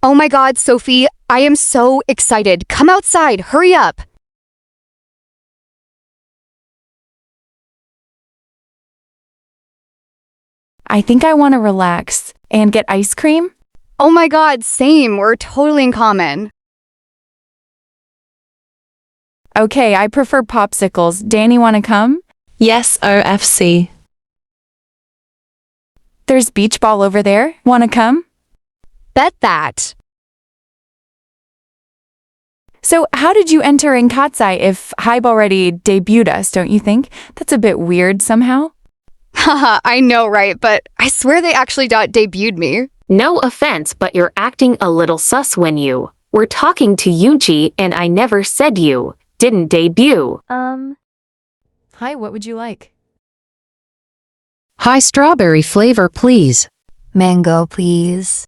Oh my god, Sophie, I am so excited. Come outside, hurry up. I think I want to relax and get ice cream. Oh my god, same. We're totally in common. Okay, I prefer popsicles. Danny, want to come? Yes, OFC. There's beach ball over there. Want to come? Bet that. So how did you enter in Katseye if Hybe already debuted us, don't you think? That's a bit weird somehow. Haha, I know, right? But I swear they actually debuted me. No offense, but you're acting a little sus when you were talking to Yuji and I never said you didn't debut. Hi, what would you like? High strawberry flavor, please. Mango, please.